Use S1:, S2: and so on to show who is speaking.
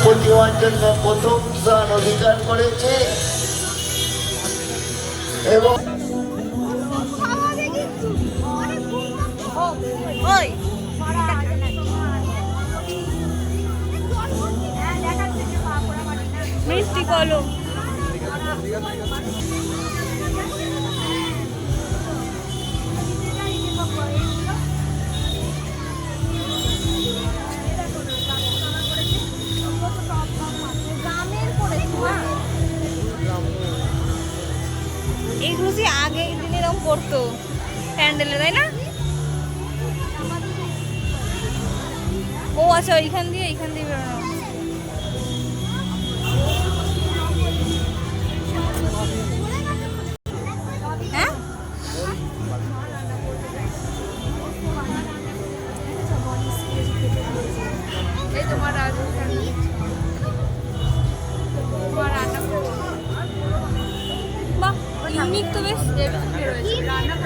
S1: প্রতিমার জন্য প্রথম স্থান অধিকার করেছে এবং
S2: মিষ্টি কলম এগুলো যে আগে দিন এরকম করতো প্যান্ডেলে, তাই না? ও আচ্ছা, এইখান দিয়ে বেরোনো। হ্যাঁ, এই তোমার বাহ, ইউনিক তো বেশ রয়েছে রান্না।